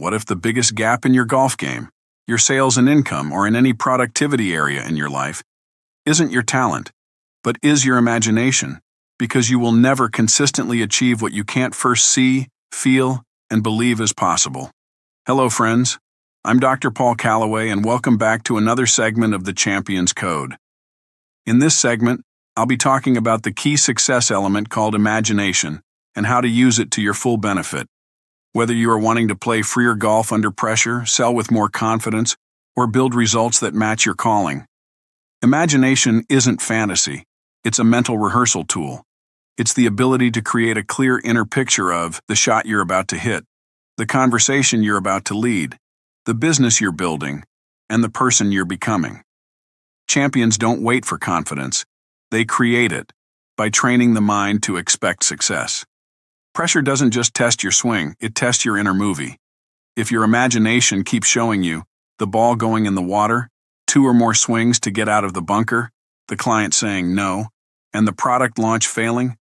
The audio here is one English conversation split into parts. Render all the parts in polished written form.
What if the biggest gap in your golf game, your sales and income, or in any productivity area in your life isn't your talent, but is your imagination, because you will never consistently achieve what you can't first see, feel, and believe is possible. Hello, friends. I'm Dr. Paul Callaway, and welcome back to another segment of the Champion's Code. In this segment, I'll be talking about the key success element called imagination and how to use it to your full benefit. Whether you are wanting to play freer golf under pressure, sell with more confidence, or build results that match your calling. Imagination isn't fantasy. It's a mental rehearsal tool. It's the ability to create a clear inner picture of the shot you're about to hit, the conversation you're about to lead, the business you're building, and the person you're becoming. Champions don't wait for confidence. They create it by training the mind to expect success. Pressure doesn't just test your swing, it tests your inner movie. If your imagination keeps showing you the ball going in the water, 2 or more swings to get out of the bunker, the client saying no, and the product launch failing,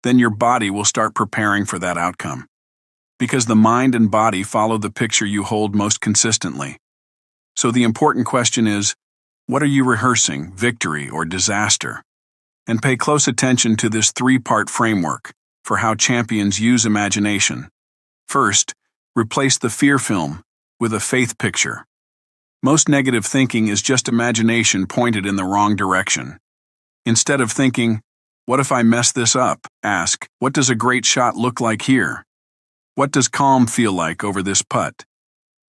then your body will start preparing for that outcome. Because the mind and body follow the picture you hold most consistently. So the important question is, what are you rehearsing, victory or disaster? And pay close attention to this 3-part framework for how champions use imagination. First, replace the fear film with a faith picture. Most negative thinking is just imagination pointed in the wrong direction. Instead of thinking, what if I mess this up? Ask, what does a great shot look like here? What does calm feel like over this putt?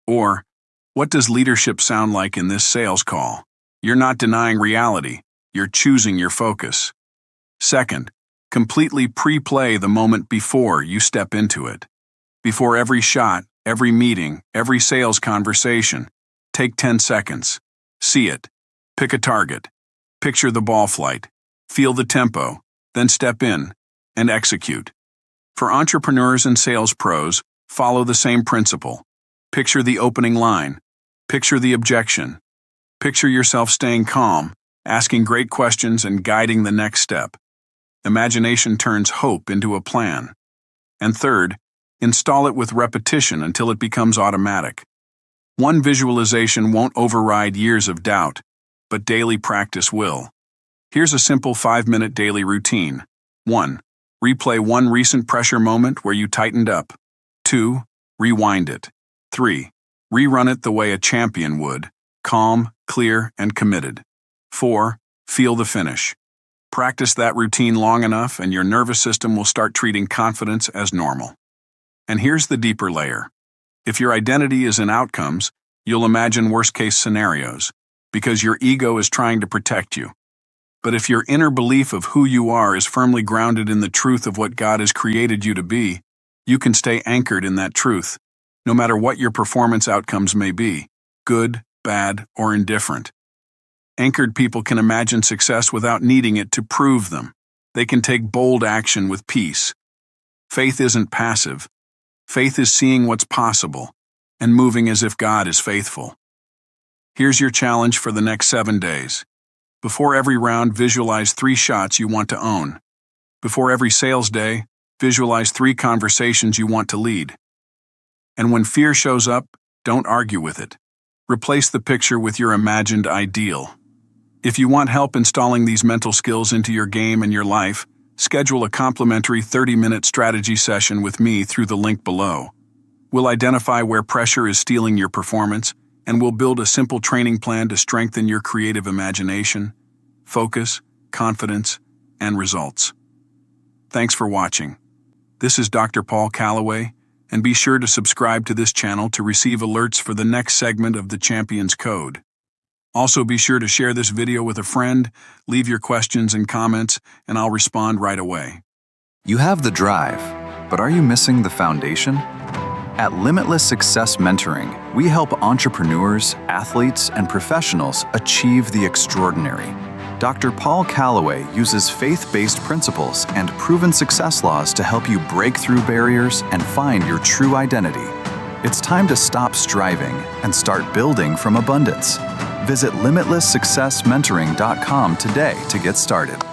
Or, what does leadership sound like in this sales call? You're not denying reality, you're choosing your focus. Second, completely pre-play the moment before you step into it. Before every shot, every meeting, every sales conversation, take 10 seconds. See it. Pick a target. Picture the ball flight. Feel the tempo. Then step in and execute. For entrepreneurs and sales pros, follow the same principle. Picture the opening line. Picture the objection. Picture yourself staying calm, asking great questions, and guiding the next step. Imagination turns hope into a plan. And third, install it with repetition until it becomes automatic. One visualization won't override years of doubt, but daily practice will. Here's a simple 5-minute daily routine. 1. Replay one recent pressure moment where you tightened up. 2. Rewind it. 3. Rerun it the way a champion would, calm, clear, and committed. 4. Feel the finish. Practice that routine long enough and your nervous system will start treating confidence as normal. And here's the deeper layer. If your identity is in outcomes, you'll imagine worst-case scenarios, because your ego is trying to protect you. But if your inner belief of who you are is firmly grounded in the truth of what God has created you to be, you can stay anchored in that truth, no matter what your performance outcomes may be, good, bad, or indifferent. Anchored people can imagine success without needing it to prove them. They can take bold action with peace. Faith isn't passive. Faith is seeing what's possible and moving as if God is faithful. Here's your challenge for the next 7 days. Before every round, visualize 3 shots you want to own. Before every sales day, visualize 3 conversations you want to lead. And when fear shows up, don't argue with it. Replace the picture with your imagined ideal. If you want help installing these mental skills into your game and your life, schedule a complimentary 30-minute strategy session with me through the link below. We'll identify where pressure is stealing your performance, and we'll build a simple training plan to strengthen your creative imagination, focus, confidence, and results. Thanks for watching. This is Dr. Paul Callaway, and be sure to subscribe to this channel to receive alerts for the next segment of the Champion's Code. Also, be sure to share this video with a friend, leave your questions and comments, and I'll respond right away. You have the drive, but are you missing the foundation? At Limitless Success Mentoring, we help entrepreneurs, athletes, and professionals achieve the extraordinary. Dr. Paul Callaway uses faith-based principles and proven success laws to help you break through barriers and find your true identity. It's time to stop striving and start building from abundance. Visit limitlesssuccessmentoring.com today to get started.